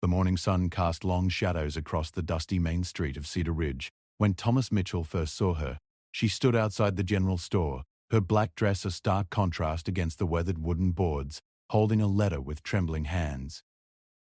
The morning sun cast long shadows across the dusty main street of Cedar Ridge. When Thomas Mitchell first saw her, she stood outside the general store, her black dress a stark contrast against the weathered wooden boards, holding a letter with trembling hands.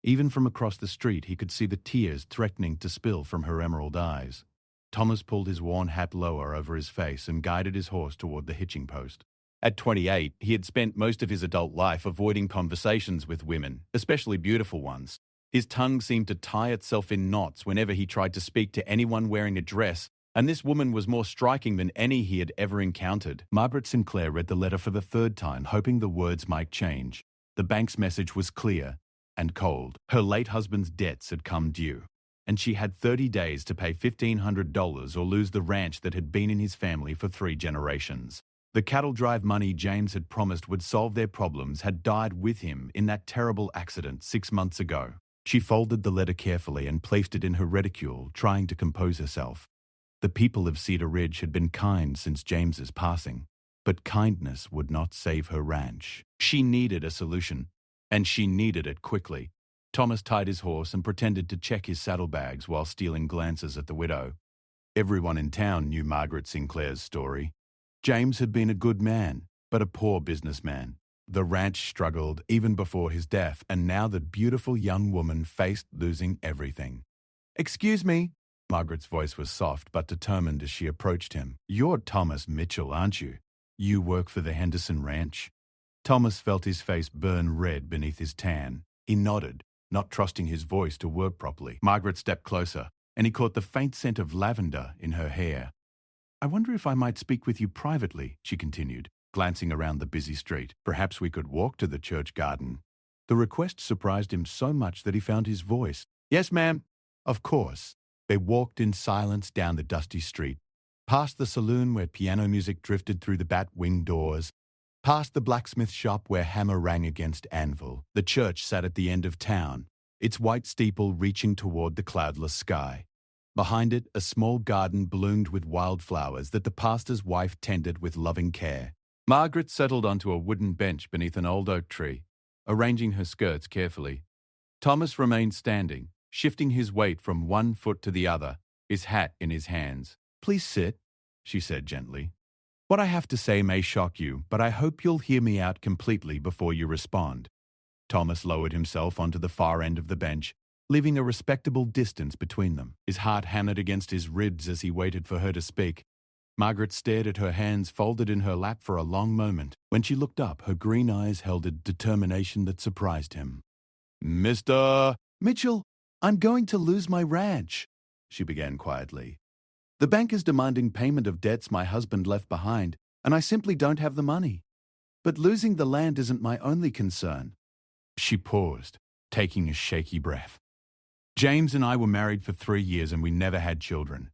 Even from across the street he could see the tears threatening to spill from her emerald eyes. Thomas pulled his worn hat lower over his face and guided his horse toward the hitching post. At 28, he had spent most of his adult life avoiding conversations with women, especially beautiful ones. His tongue seemed to tie itself in knots whenever he tried to speak to anyone wearing a dress, and this woman was more striking than any he had ever encountered. Margaret Sinclair read the letter for the third time, hoping the words might change. The bank's message was clear and cold. Her late husband's debts had come due, and she had 30 days to pay $1,500 or lose the ranch that had been in his family for 3 generations. The cattle drive money James had promised would solve their problems had died with him in that terrible accident 6 months ago. She folded the letter carefully and placed it in her reticule, trying to compose herself. The people of Cedar Ridge had been kind since James's passing, but kindness would not save her ranch. She needed a solution, and she needed it quickly. Thomas tied his horse and pretended to check his saddlebags while stealing glances at the widow. Everyone in town knew Margaret Sinclair's story. James had been a good man, but a poor businessman. The ranch struggled even before his death, and now the beautiful young woman faced losing everything. "Excuse me." Margaret's voice was soft but determined as she approached him. "You're Thomas Mitchell, aren't you? You work for the Henderson Ranch?" Thomas felt his face burn red beneath his tan. He nodded, not trusting his voice to work properly. Margaret stepped closer, and he caught the faint scent of lavender in her hair. "I wonder if I might speak with you privately," she continued, glancing around the busy street. "Perhaps we could walk to the church garden." The request surprised him so much that he found his voice. "Yes, ma'am." "Of course." They walked in silence down the dusty street, past the saloon where piano music drifted through the bat-wing doors, past the blacksmith shop where hammer rang against anvil. The church sat at the end of town, its white steeple reaching toward the cloudless sky. Behind it, a small garden bloomed with wildflowers that the pastor's wife tended with loving care. Margaret settled onto a wooden bench beneath an old oak tree, arranging her skirts carefully. Thomas remained standing, shifting his weight from one foot to the other, his hat in his hands. "Please sit," she said gently. "What I have to say may shock you, but I hope you'll hear me out completely before you respond." Thomas lowered himself onto the far end of the bench, leaving a respectable distance between them. His heart hammered against his ribs as he waited for her to speak. Margaret stared at her hands folded in her lap for a long moment. When she looked up, her green eyes held a determination that surprised him. "Mr. Mitchell, I'm going to lose my ranch," she began quietly. "The bank is demanding payment of debts my husband left behind, and I simply don't have the money. But losing the land isn't my only concern." She paused, taking a shaky breath. "James and I were married for 3 years and we never had children.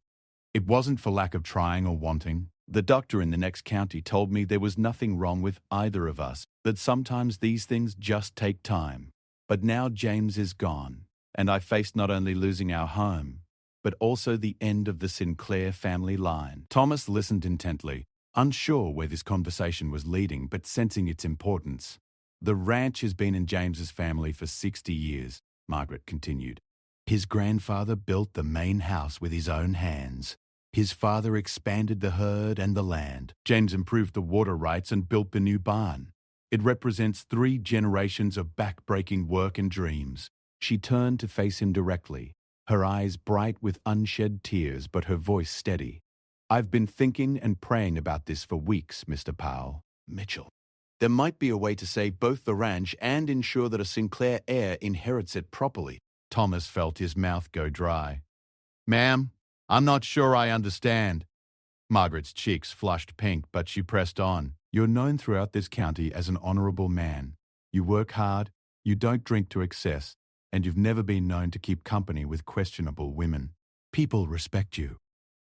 It wasn't for lack of trying or wanting. The doctor in the next county told me there was nothing wrong with either of us, that sometimes these things just take time. But now James is gone, and I faced not only losing our home, but also the end of the Sinclair family line." Thomas listened intently, unsure where this conversation was leading, but sensing its importance. "The ranch has been in James's family for 60 years, Margaret continued. "His grandfather built the main house with his own hands. His father expanded the herd and the land. James improved the water rights and built the new barn. It represents 3 generations of back-breaking work and dreams." She turned to face him directly, her eyes bright with unshed tears but her voice steady. "I've been thinking and praying about this for weeks, Mr. Powell. Mitchell. There might be a way to save both the ranch and ensure that a Sinclair heir inherits it properly." Thomas felt his mouth go dry. "Ma'am, I'm not sure I understand." Margaret's cheeks flushed pink, but she pressed on. "You're known throughout this county as an honorable man. You work hard, you don't drink to excess, and you've never been known to keep company with questionable women. People respect you."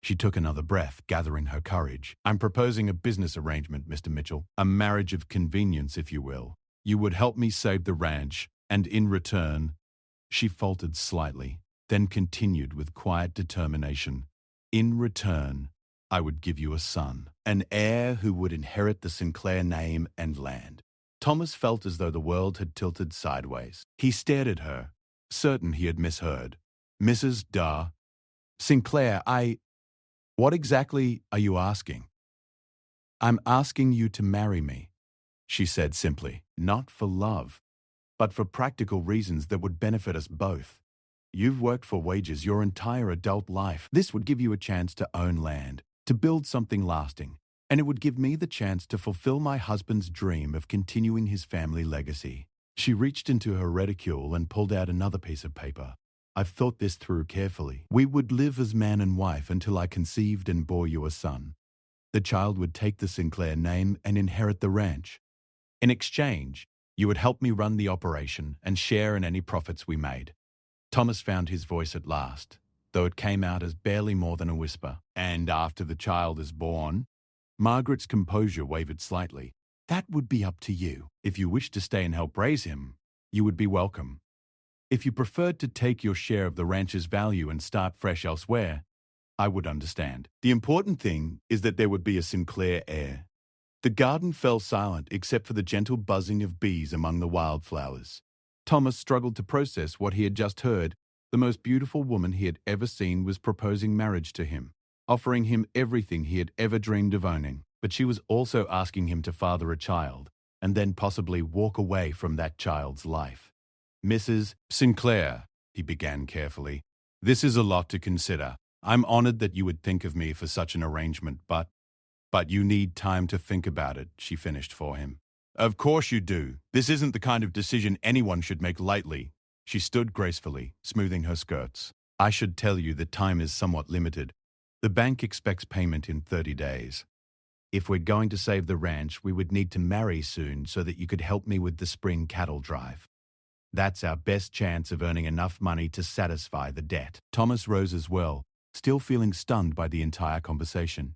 She took another breath, gathering her courage. "I'm proposing a business arrangement, Mr. Mitchell. A marriage of convenience, if you will. You would help me save the ranch, and in return—" She faltered slightly, then continued with quiet determination. "In return, I would give you a son, an heir who would inherit the Sinclair name and land." Thomas felt as though the world had tilted sideways. He stared at her, certain he had misheard. Mrs. Sinclair, What exactly are you asking? I'm asking you to marry me, she said simply. Not for love, but for practical reasons that would benefit us both. You've worked for wages your entire adult life. This would give you a chance to own land, to build something lasting, and it would give me the chance to fulfill my husband's dream of continuing his family legacy. She reached into her reticule and pulled out another piece of paper. I've thought this through carefully. We would live as man and wife until I conceived and bore you a son. The child would take the Sinclair name and inherit the ranch. In exchange, you would help me run the operation and share in any profits we made. Thomas found his voice at last, though it came out as barely more than a whisper. And after the child is born? Margaret's composure wavered slightly. That would be up to you. If you wished to stay and help raise him, you would be welcome. If you preferred to take your share of the ranch's value and start fresh elsewhere, I would understand. The important thing is that there would be a Sinclair heir. The garden fell silent except for the gentle buzzing of bees among the wildflowers. Thomas struggled to process what he had just heard. The most beautiful woman he had ever seen was proposing marriage to him, offering him everything he had ever dreamed of owning. But she was also asking him to father a child, and then possibly walk away from that child's life. Mrs. Sinclair, he began carefully, this is a lot to consider. I'm honored that you would think of me for such an arrangement, but you need time to think about it, she finished for him. Of course you do. This isn't the kind of decision anyone should make lightly. She stood gracefully, smoothing her skirts. I should tell you that time is somewhat limited. The bank expects payment in 30 days. If we're going to save the ranch, we would need to marry soon so that you could help me with the spring cattle drive. That's our best chance of earning enough money to satisfy the debt. Thomas rose as well, still feeling stunned by the entire conversation.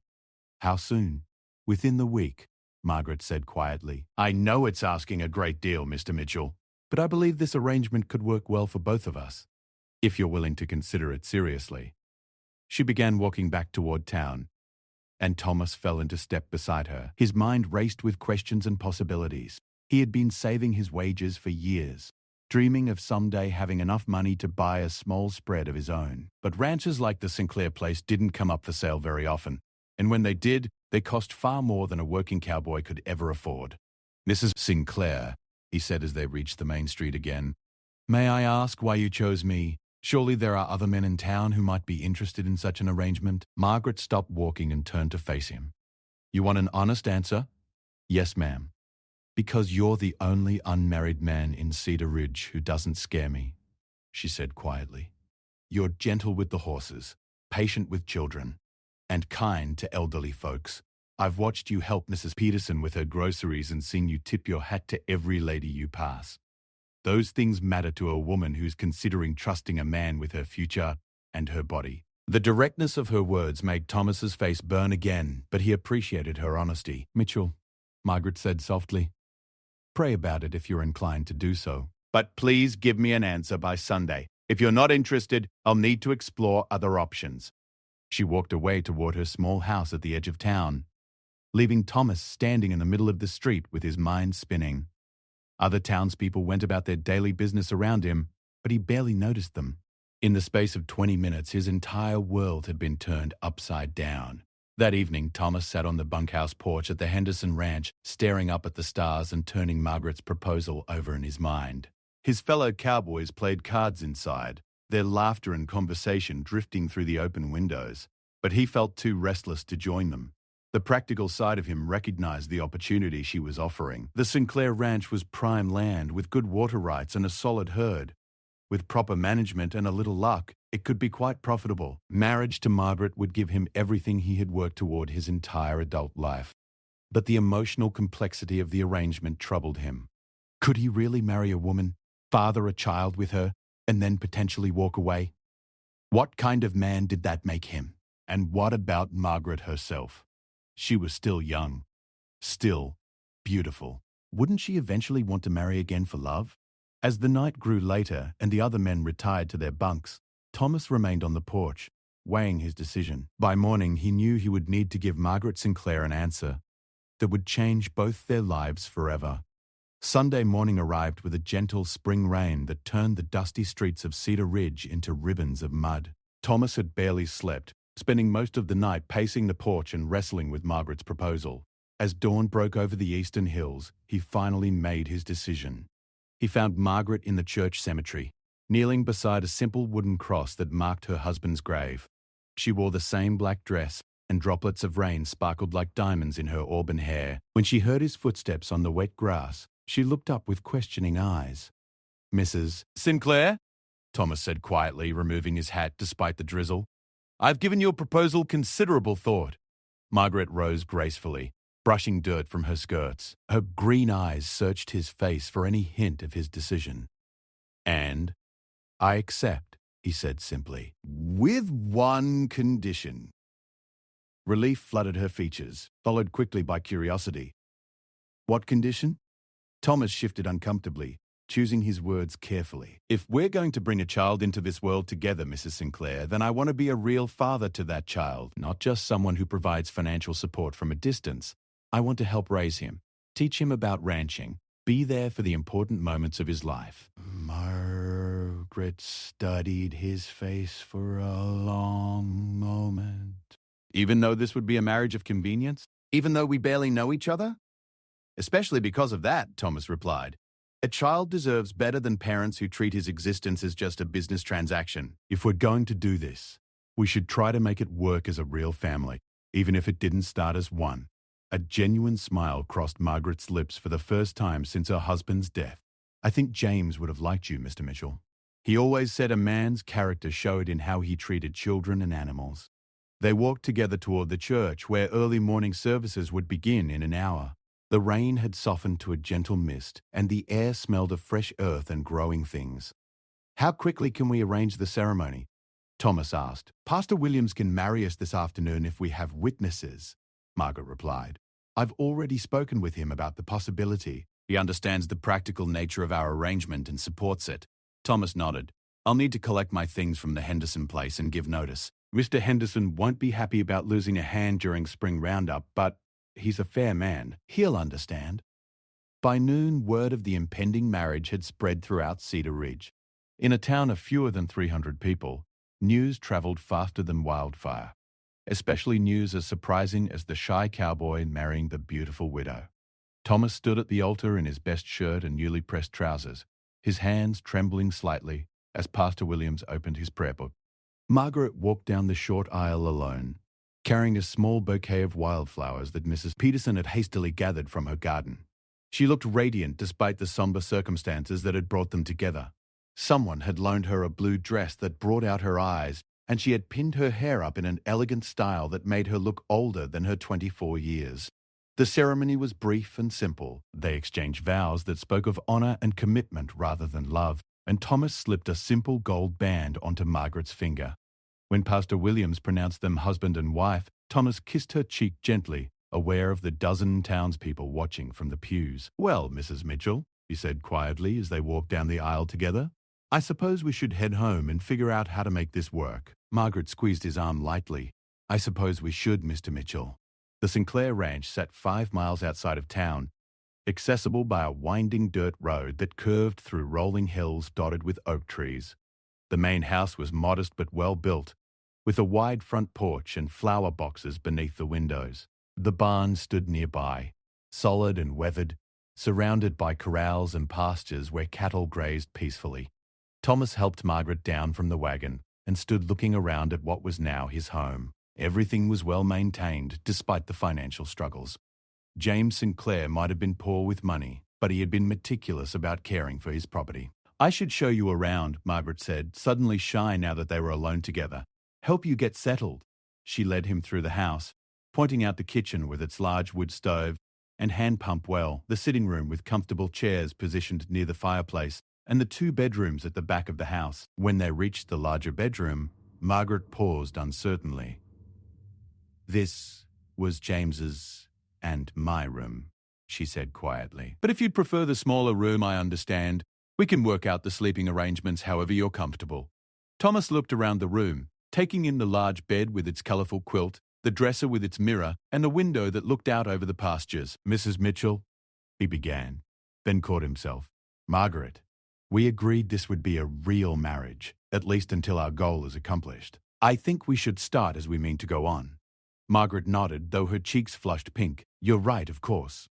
How soon? Within the week, Margaret said quietly. I know it's asking a great deal, Mr. Mitchell, but I believe this arrangement could work well for both of us, if you're willing to consider it seriously. She began walking back toward town, and Thomas fell into step beside her. His mind raced with questions and possibilities. He had been saving his wages for years, dreaming of someday having enough money to buy a small spread of his own. But ranches like the Sinclair place didn't come up for sale very often, and when they did, they cost far more than a working cowboy could ever afford. Mrs. Sinclair, he said as they reached the main street again, may I ask why you chose me? Surely there are other men in town who might be interested in such an arrangement. Margaret stopped walking and turned to face him. You want an honest answer? Yes, ma'am. Because you're the only unmarried man in Cedar Ridge who doesn't scare me, she said quietly. You're gentle with the horses, patient with children, and kind to elderly folks. I've watched you help Mrs. Peterson with her groceries and seen you tip your hat to every lady you pass. Those things matter to a woman who's considering trusting a man with her future and her body. The directness of her words made Thomas's face burn again, but he appreciated her honesty. Mitchell, Margaret said softly, pray about it if you're inclined to do so. But please give me an answer by Sunday. If you're not interested, I'll need to explore other options. She walked away toward her small house at the edge of town, leaving Thomas standing in the middle of the street with his mind spinning. Other townspeople went about their daily business around him, but he barely noticed them. In the space of 20 minutes, his entire world had been turned upside down. That evening, Thomas sat on the bunkhouse porch at the Henderson Ranch, staring up at the stars and turning Margaret's proposal over in his mind. His fellow cowboys played cards inside, their laughter and conversation drifting through the open windows, but he felt too restless to join them. The practical side of him recognized the opportunity she was offering. The Sinclair Ranch was prime land with good water rights and a solid herd. With proper management and a little luck, it could be quite profitable. Marriage to Margaret would give him everything he had worked toward his entire adult life. But the emotional complexity of the arrangement troubled him. Could he really marry a woman, father a child with her, and then potentially walk away? What kind of man did that make him? And what about Margaret herself? She was still young, still beautiful. Wouldn't she eventually want to marry again for love? As the night grew later and the other men retired to their bunks, Thomas remained on the porch, weighing his decision. By morning, he knew he would need to give Margaret Sinclair an answer that would change both their lives forever. Sunday morning arrived with a gentle spring rain that turned the dusty streets of Cedar Ridge into ribbons of mud. Thomas had barely slept, spending most of the night pacing the porch and wrestling with Margaret's proposal. As dawn broke over the eastern hills, he finally made his decision. He found Margaret in the church cemetery, kneeling beside a simple wooden cross that marked her husband's grave. She wore the same black dress, and droplets of rain sparkled like diamonds in her auburn hair. When she heard his footsteps on the wet grass, she looked up with questioning eyes. "Mrs. Sinclair?" Thomas said quietly, removing his hat despite the drizzle. "I've given your proposal considerable thought." Margaret rose gracefully, brushing dirt from her skirts. Her green eyes searched his face for any hint of his decision. "And I accept," he said simply. "With one condition." Relief flooded her features, followed quickly by curiosity. "What condition?" Thomas shifted uncomfortably, choosing his words carefully. "If we're going to bring a child into this world together, Mrs. Sinclair, then I want to be a real father to that child, not just someone who provides financial support from a distance. I want to help raise him, teach him about ranching, be there for the important moments of his life." Margaret studied his face for a long moment. "Even though this would be a marriage of convenience? Even though we barely know each other?" "Especially because of that," Thomas replied. "A child deserves better than parents who treat his existence as just a business transaction. If we're going to do this, we should try to make it work as a real family, even if it didn't start as one." A genuine smile crossed Margaret's lips for the first time since her husband's death. "I think James would have liked you, Mr. Mitchell. He always said a man's character showed in how he treated children and animals." They walked together toward the church, where early morning services would begin in an hour. The rain had softened to a gentle mist, and the air smelled of fresh earth and growing things. "How quickly can we arrange the ceremony?" Thomas asked. "Pastor Williams can marry us this afternoon if we have witnesses," Margaret replied. "I've already spoken with him about the possibility. He understands the practical nature of our arrangement and supports it." Thomas nodded. "I'll need to collect my things from the Henderson place and give notice. Mr. Henderson won't be happy about losing a hand during spring roundup, but he's a fair man. He'll understand." By noon, word of the impending marriage had spread throughout Cedar Ridge. In a town of fewer than 300 people, news traveled faster than wildfire, especially news as surprising as the shy cowboy marrying the beautiful widow. Thomas stood at the altar in his best shirt and newly pressed trousers, his hands trembling slightly as Pastor Williams opened his prayer book. Margaret walked down the short aisle alone, carrying a small bouquet of wildflowers that Mrs. Peterson had hastily gathered from her garden. She looked radiant despite the somber circumstances that had brought them together. Someone had loaned her a blue dress that brought out her eyes, and she had pinned her hair up in an elegant style that made her look older than her 24 years. The ceremony was brief and simple. They exchanged vows that spoke of honor and commitment rather than love, and Thomas slipped a simple gold band onto Margaret's finger. When Pastor Williams pronounced them husband and wife, Thomas kissed her cheek gently, aware of the dozen townspeople watching from the pews. "Well, Mrs. Mitchell," he said quietly as they walked down the aisle together, "I suppose we should head home and figure out how to make this work." Margaret squeezed his arm lightly. "I suppose we should, Mr. Mitchell." The Sinclair Ranch sat 5 miles outside of town, accessible by a winding dirt road that curved through rolling hills dotted with oak trees. The main house was modest but well built, with a wide front porch and flower boxes beneath the windows. The barn stood nearby, solid and weathered, surrounded by corrals and pastures where cattle grazed peacefully. Thomas helped Margaret down from the wagon and stood looking around at what was now his home. Everything was well maintained, despite the financial struggles. James Sinclair might have been poor with money, but he had been meticulous about caring for his property. "I should show you around," Margaret said, suddenly shy now that they were alone together. "Help you get settled." She led him through the house, pointing out the kitchen with its large wood stove and hand pump well, the sitting room with comfortable chairs positioned near the fireplace, and the 2 bedrooms at the back of the house. When they reached the larger bedroom, Margaret paused uncertainly. "This was James's and my room," she said quietly. "But if you'd prefer the smaller room, I understand. We can work out the sleeping arrangements however you're comfortable." Thomas looked around the room, taking in the large bed with its colourful quilt, the dresser with its mirror, and the window that looked out over the pastures. "Mrs. Mitchell," he began, then caught himself. Margaret, we agreed this would be a real marriage, at least until our goal is accomplished. I think we should start as we mean to go on. Margaret nodded, though her cheeks flushed pink. You're right, of course.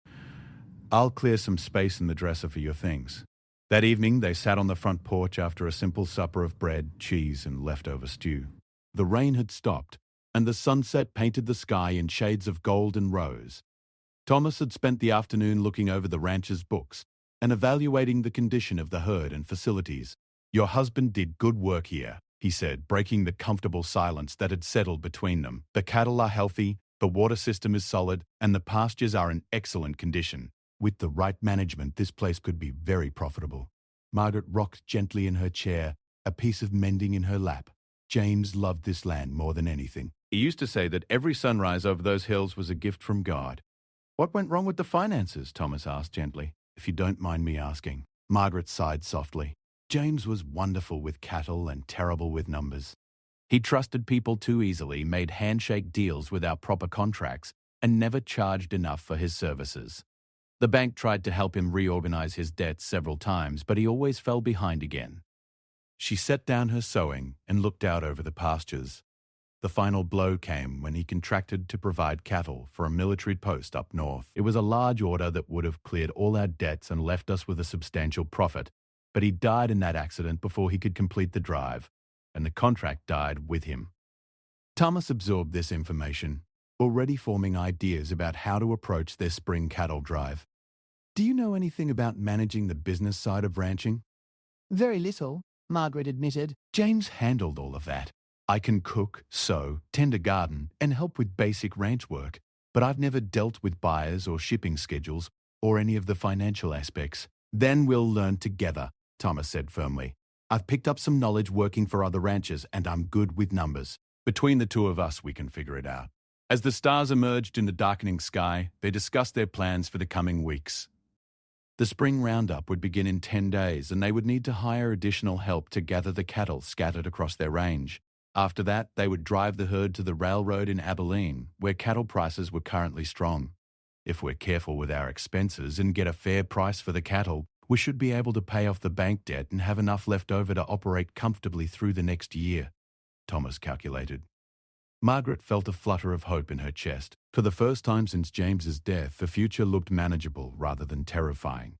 I'll clear some space in the dresser for your things. That evening, they sat on the front porch after a simple supper of bread, cheese, and leftover stew. The rain had stopped, and the sunset painted the sky in shades of gold and rose. Thomas had spent the afternoon looking over the ranch's books and evaluating the condition of the herd and facilities. Your husband did good work here, he said, breaking the comfortable silence that had settled between them. The cattle are healthy, the water system is solid, and the pastures are in excellent condition. With the right management, this place could be very profitable. Margaret rocked gently in her chair, a piece of mending in her lap. James loved this land more than anything. He used to say that every sunrise over those hills was a gift from God. What went wrong with the finances? Thomas asked gently. If you don't mind me asking. Margaret sighed softly. James was wonderful with cattle and terrible with numbers. He trusted people too easily, made handshake deals without proper contracts, and never charged enough for his services. The bank tried to help him reorganize his debts several times, but he always fell behind again. She set down her sewing and looked out over the pastures. The final blow came when he contracted to provide cattle for a military post up north. It was a large order that would have cleared all our debts and left us with a substantial profit, but he died in that accident before he could complete the drive, and the contract died with him. Thomas absorbed this information, already forming ideas about how to approach their spring cattle drive. Do you know anything about managing the business side of ranching? Very little, Margaret admitted. James handled all of that. I can cook, sew, tend a garden, and help with basic ranch work, but I've never dealt with buyers or shipping schedules or any of the financial aspects. Then we'll learn together, Thomas said firmly. I've picked up some knowledge working for other ranchers, and I'm good with numbers. Between the two of us, we can figure it out. As the stars emerged in the darkening sky, they discussed their plans for the coming weeks. The spring roundup would begin in 10 days, and they would need to hire additional help to gather the cattle scattered across their range. After that, they would drive the herd to the railroad in Abilene, where cattle prices were currently strong. If we're careful with our expenses and get a fair price for the cattle, we should be able to pay off the bank debt and have enough left over to operate comfortably through the next year, Thomas calculated. Margaret felt a flutter of hope in her chest. For the first time since James's death, the future looked manageable rather than terrifying.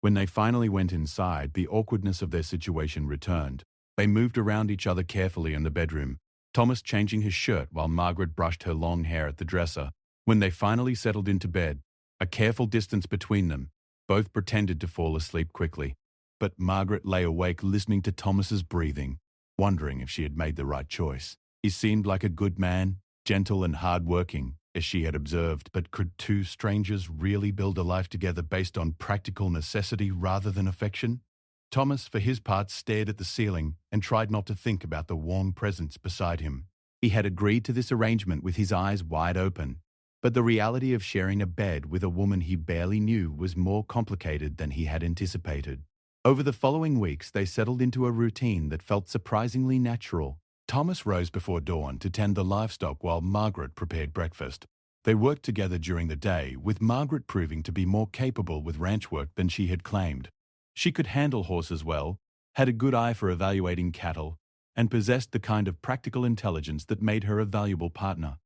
When they finally went inside, the awkwardness of their situation returned. They moved around each other carefully in the bedroom, Thomas changing his shirt while Margaret brushed her long hair at the dresser. When they finally settled into bed, a careful distance between them, both pretended to fall asleep quickly. But Margaret lay awake listening to Thomas's breathing, wondering if she had made the right choice. He seemed like a good man, gentle and hard-working, as she had observed, but could two strangers really build a life together based on practical necessity rather than affection? Thomas, for his part, stared at the ceiling and tried not to think about the warm presence beside him. He had agreed to this arrangement with his eyes wide open, but the reality of sharing a bed with a woman he barely knew was more complicated than he had anticipated. Over the following weeks, they settled into a routine that felt surprisingly natural. Thomas rose before dawn to tend the livestock while Margaret prepared breakfast. They worked together during the day, with Margaret proving to be more capable with ranch work than she had claimed. She could handle horses well, had a good eye for evaluating cattle, and possessed the kind of practical intelligence that made her a valuable partner.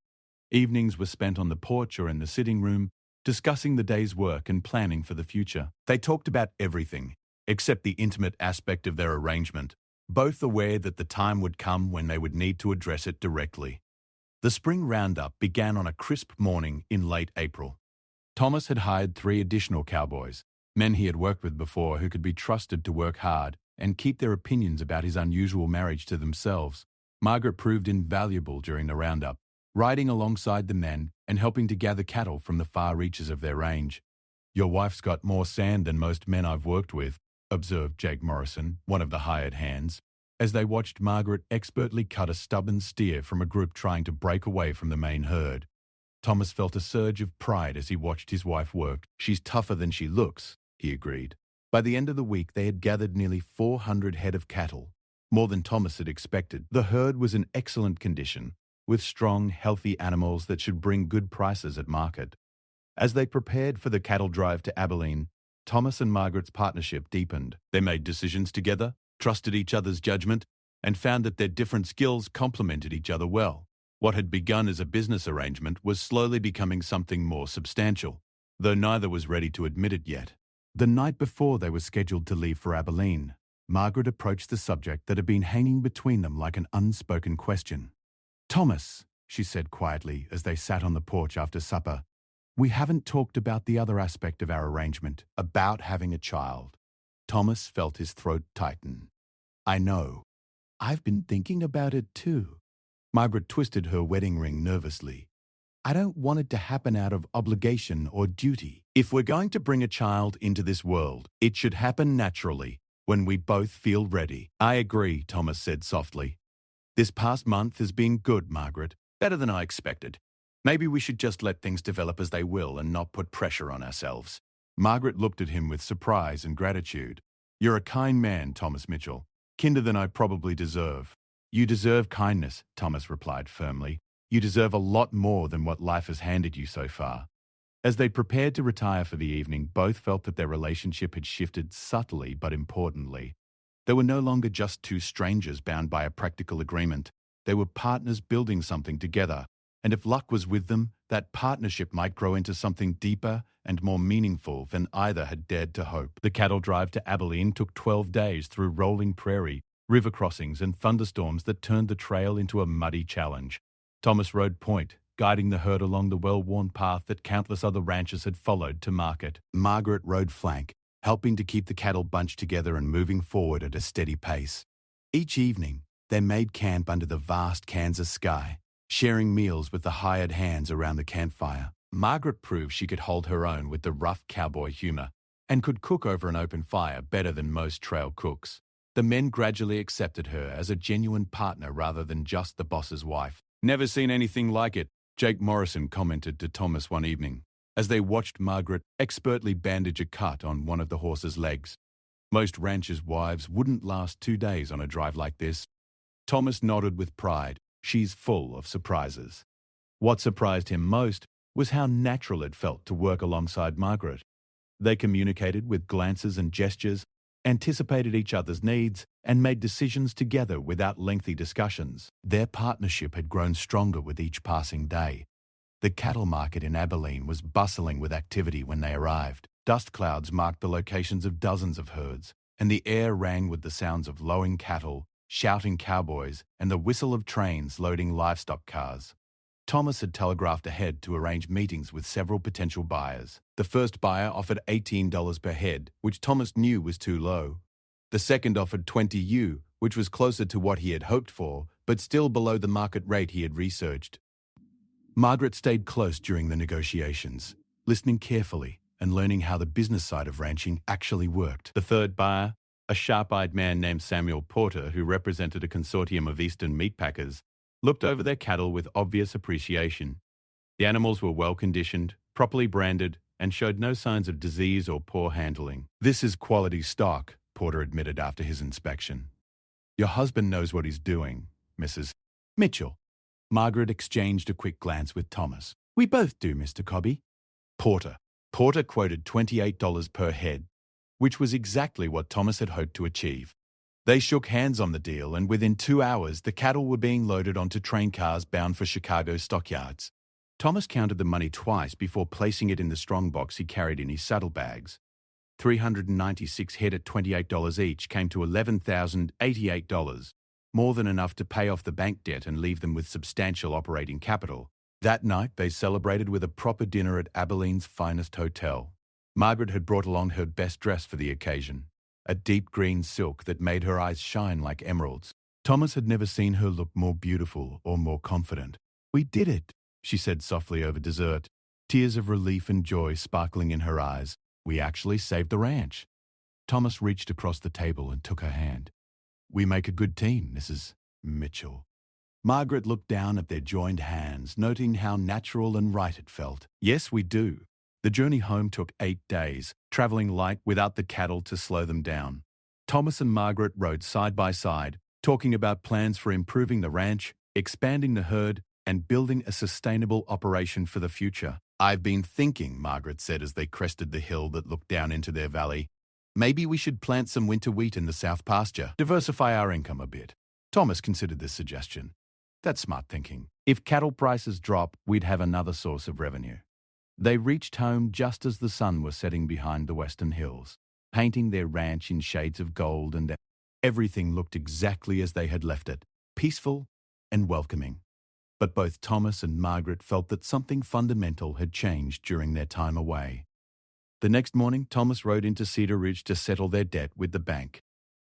Evenings were spent on the porch or in the sitting room, discussing the day's work and planning for the future. They talked about everything, except the intimate aspect of their arrangement, both aware that the time would come when they would need to address it directly. The spring roundup began on a crisp morning in late April. Thomas had hired 3 additional cowboys, men he had worked with before who could be trusted to work hard and keep their opinions about his unusual marriage to themselves. Margaret proved invaluable during the roundup, riding alongside the men and helping to gather cattle from the far reaches of their range. Your wife's got more sand than most men I've worked with, observed Jake Morrison, one of the hired hands, as they watched Margaret expertly cut a stubborn steer from a group trying to break away from the main herd. Thomas felt a surge of pride as he watched his wife work. She's tougher than she looks, he agreed. By the end of the week, they had gathered nearly 400 head of cattle, more than Thomas had expected. The herd was in excellent condition, with strong, healthy animals that should bring good prices at market. As they prepared for the cattle drive to Abilene, Thomas and Margaret's partnership deepened. They made decisions together, trusted each other's judgment, and found that their different skills complemented each other well. What had begun as a business arrangement was slowly becoming something more substantial, though neither was ready to admit it yet. The night before they were scheduled to leave for Abilene, Margaret approached the subject that had been hanging between them like an unspoken question. "Thomas," she said quietly as they sat on the porch after supper, "we haven't talked about the other aspect of our arrangement, about having a child." Thomas felt his throat tighten. "I know. I've been thinking about it too." Margaret twisted her wedding ring nervously. "I don't want it to happen out of obligation or duty. If we're going to bring a child into this world, it should happen naturally, when we both feel ready." "I agree," Thomas said softly. "This past month has been good, Margaret. Better than I expected. Maybe we should just let things develop as they will and not put pressure on ourselves." Margaret looked at him with surprise and gratitude. "You're a kind man, Thomas Mitchell. Kinder than I probably deserve." "You deserve kindness," Thomas replied firmly. "You deserve a lot more than what life has handed you so far." As they prepared to retire for the evening, both felt that their relationship had shifted subtly but importantly. They were no longer just two strangers bound by a practical agreement. They were partners building something together, and if luck was with them, that partnership might grow into something deeper and more meaningful than either had dared to hope. The cattle drive to Abilene took 12 days through rolling prairie, river crossings and thunderstorms that turned the trail into a muddy challenge. Thomas rode point, guiding the herd along the well-worn path that countless other ranchers had followed to market. Margaret rode flank, helping to keep the cattle bunched together and moving forward at a steady pace. Each evening, they made camp under the vast Kansas sky, sharing meals with the hired hands around the campfire. Margaret proved she could hold her own with the rough cowboy humor and could cook over an open fire better than most trail cooks. The men gradually accepted her as a genuine partner rather than just the boss's wife. "Never seen anything like it," Jake Morrison commented to Thomas one evening, as they watched Margaret expertly bandage a cut on one of the horse's legs. "Most ranchers' wives wouldn't last 2 days on a drive like this." Thomas nodded with pride. "She's full of surprises." What surprised him most was how natural it felt to work alongside Margaret. They communicated with glances and gestures, anticipated each other's needs, and made decisions together without lengthy discussions. Their partnership had grown stronger with each passing day. The cattle market in Abilene was bustling with activity when they arrived. Dust clouds marked the locations of dozens of herds, and the air rang with the sounds of lowing cattle, shouting cowboys, and the whistle of trains loading livestock cars. Thomas had telegraphed ahead to arrange meetings with several potential buyers. The first buyer offered $18 per head, which Thomas knew was too low. The second offered $20, which was closer to what he had hoped for, but still below the market rate he had researched. Margaret stayed close during the negotiations, listening carefully and learning how the business side of ranching actually worked. The third buyer, a sharp-eyed man named Samuel Porter, who represented a consortium of eastern meatpackers, looked over their cattle with obvious appreciation. The animals were well-conditioned, properly branded, and showed no signs of disease or poor handling. "This is quality stock," Porter admitted after his inspection. "Your husband knows what he's doing, Mrs. Mitchell." Margaret exchanged a quick glance with Thomas. "We both do, Mr. Cobby." Porter quoted $28 per head, which was exactly what Thomas had hoped to achieve. They shook hands on the deal, and within 2 hours, the cattle were being loaded onto train cars bound for Chicago stockyards. Thomas counted the money twice before placing it in the strongbox he carried in his saddlebags. 396 head at $28 each came to $11,088, more than enough to pay off the bank debt and leave them with substantial operating capital. That night, they celebrated with a proper dinner at Abilene's finest hotel. Margaret had brought along her best dress for the occasion, a deep green silk that made her eyes shine like emeralds. Thomas had never seen her look more beautiful or more confident. "We did it," she said softly over dessert, tears of relief and joy sparkling in her eyes. "We actually saved the ranch." Thomas reached across the table and took her hand. "We make a good team, Mrs. Mitchell." Margaret looked down at their joined hands, noting how natural and right it felt. "Yes, we do." The journey home took 8 days, traveling light without the cattle to slow them down. Thomas and Margaret rode side by side, talking about plans for improving the ranch, expanding the herd, and building a sustainable operation for the future. "I've been thinking," Margaret said as they crested the hill that looked down into their valley. "Maybe we should plant some winter wheat in the south pasture, diversify our income a bit." Thomas considered this suggestion. "That's smart thinking. If cattle prices drop, we'd have another source of revenue." They reached home just as the sun was setting behind the western hills, painting their ranch in shades of gold, and everything looked exactly as they had left it, peaceful and welcoming. But both Thomas and Margaret felt that something fundamental had changed during their time away. The next morning, Thomas rode into Cedar Ridge to settle their debt with the bank.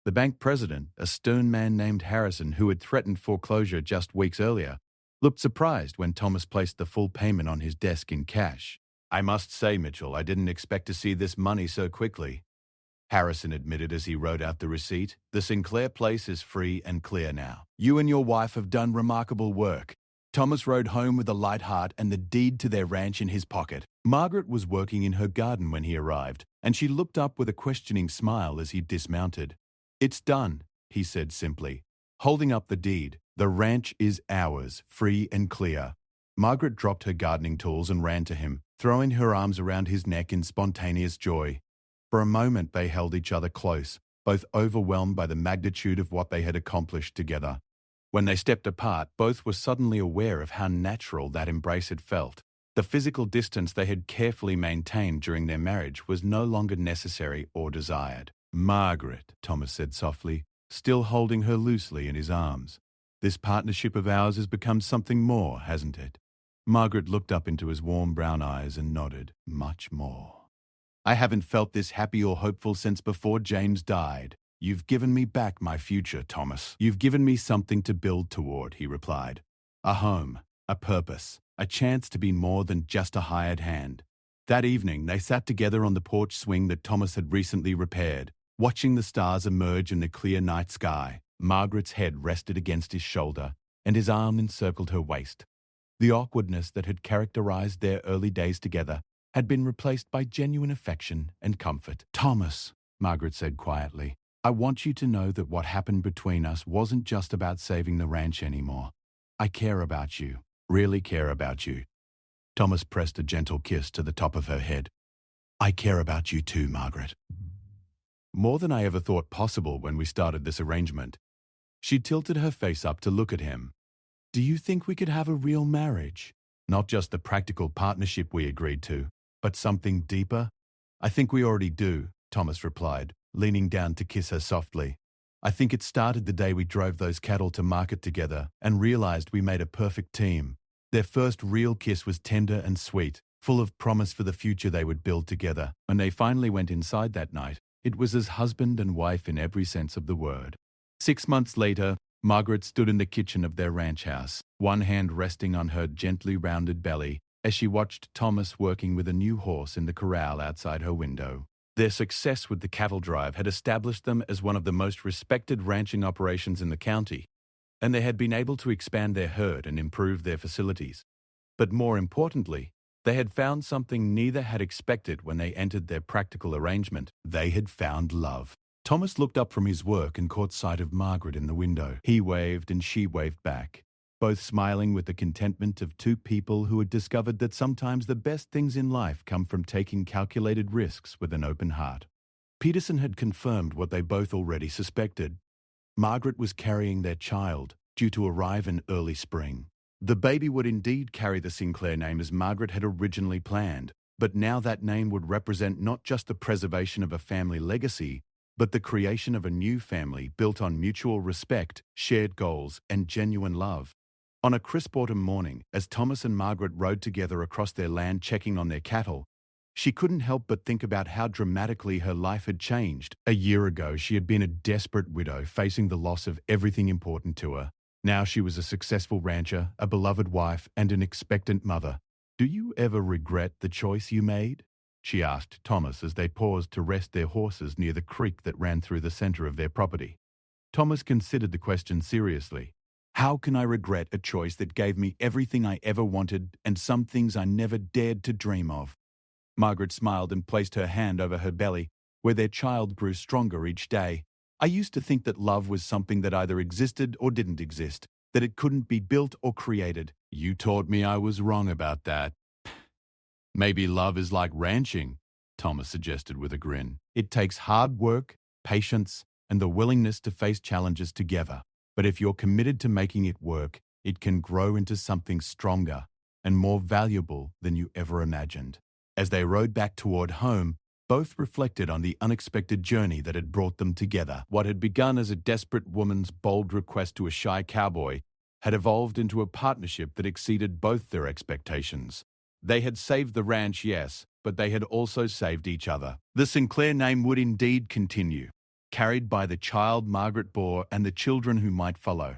The bank president, a stern man named Harrison who had threatened foreclosure just weeks earlier, looked surprised when Thomas placed the full payment on his desk in cash. "I must say, Mitchell, I didn't expect to see this money so quickly," Harrison admitted as he wrote out the receipt. "The Sinclair place is free and clear now. You and your wife have done remarkable work." Thomas rode home with a light heart and the deed to their ranch in his pocket. Margaret was working in her garden when he arrived, and she looked up with a questioning smile as he dismounted. "It's done," he said simply, holding up the deed. "The ranch is ours, free and clear." Margaret dropped her gardening tools and ran to him, throwing her arms around his neck in spontaneous joy. For a moment they held each other close, both overwhelmed by the magnitude of what they had accomplished together. When they stepped apart, both were suddenly aware of how natural that embrace had felt. The physical distance they had carefully maintained during their marriage was no longer necessary or desired. "Margaret," Thomas said softly, still holding her loosely in his arms, "this partnership of ours has become something more, hasn't it?" Margaret looked up into his warm brown eyes and nodded. "Much more. I haven't felt this happy or hopeful since before James died." "You've given me back my future, Thomas. You've given me something to build toward," he replied. "A home, a purpose, a chance to be more than just a hired hand." That evening, they sat together on the porch swing that Thomas had recently repaired, watching the stars emerge in the clear night sky. Margaret's head rested against his shoulder, and his arm encircled her waist. The awkwardness that had characterized their early days together had been replaced by genuine affection and comfort. "Thomas," Margaret said quietly, "I want you to know that what happened between us wasn't just about saving the ranch anymore. I care about you, really care about you." Thomas pressed a gentle kiss to the top of her head. "I care about you too, Margaret." More than I ever thought possible when we started this arrangement. She tilted her face up to look at him. "Do you think we could have a real marriage? Not just the practical partnership we agreed to, but something deeper?" "I think we already do," Thomas replied, leaning down to kiss her softly. "I think it started the day we drove those cattle to market together and realized we made a perfect team." Their first real kiss was tender and sweet, full of promise for the future they would build together. When they finally went inside that night, it was as husband and wife in every sense of the word. 6 months later, Margaret stood in the kitchen of their ranch house, one hand resting on her gently rounded belly, as she watched Thomas working with a new horse in the corral outside her window. Their success with the cattle drive had established them as one of the most respected ranching operations in the county, and they had been able to expand their herd and improve their facilities. But more importantly, they had found something neither had expected when they entered their practical arrangement. They had found love. Thomas looked up from his work and caught sight of Margaret in the window. He waved and she waved back, both smiling with the contentment of two people who had discovered that sometimes the best things in life come from taking calculated risks with an open heart. Peterson had confirmed what they both already suspected. Margaret was carrying their child, due to arrive in early spring. The baby would indeed carry the Sinclair name as Margaret had originally planned, but now that name would represent not just the preservation of a family legacy, but the creation of a new family built on mutual respect, shared goals, and genuine love. On a crisp autumn morning, as Thomas and Margaret rode together across their land checking on their cattle, she couldn't help but think about how dramatically her life had changed. A year ago, she had been a desperate widow facing the loss of everything important to her. Now she was a successful rancher, a beloved wife, and an expectant mother. "Do you ever regret the choice you made?" she asked Thomas as they paused to rest their horses near the creek that ran through the center of their property. Thomas considered the question seriously. "How can I regret a choice that gave me everything I ever wanted and some things I never dared to dream of?" Margaret smiled and placed her hand over her belly, where their child grew stronger each day. "I used to think that love was something that either existed or didn't exist, that it couldn't be built or created. You taught me I was wrong about that." Maybe love is like ranching, Thomas suggested with a grin. It takes hard work, patience, and the willingness to face challenges together. But if you're committed to making it work, it can grow into something stronger and more valuable than you ever imagined. As they rode back toward home, both reflected on the unexpected journey that had brought them together. What had begun as a desperate woman's bold request to a shy cowboy had evolved into a partnership that exceeded both their expectations. They had saved the ranch, yes, but they had also saved each other. The Sinclair name would indeed continue, carried by the child Margaret bore and the children who might follow.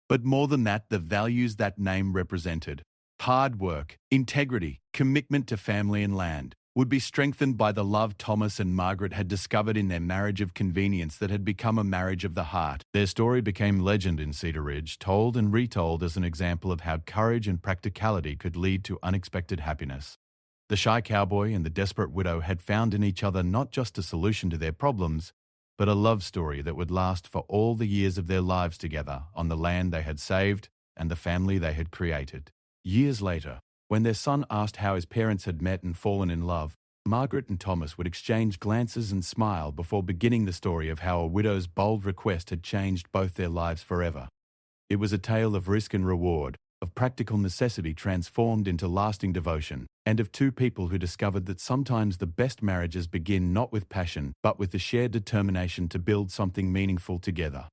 But more than that, the values that name represented, hard work, integrity, commitment to family and land, would be strengthened by the love Thomas and Margaret had discovered in their marriage of convenience that had become a marriage of the heart. Their story became legend in Cedar Ridge, told and retold as an example of how courage and practicality could lead to unexpected happiness. The shy cowboy and the desperate widow had found in each other not just a solution to their problems, but a love story that would last for all the years of their lives together on the land they had saved and the family they had created. Years later, when their son asked how his parents had met and fallen in love, Margaret and Thomas would exchange glances and smile before beginning the story of how a widow's bold request had changed both their lives forever. It was a tale of risk and reward, of practical necessity transformed into lasting devotion, and of two people who discovered that sometimes the best marriages begin not with passion, but with the shared determination to build something meaningful together.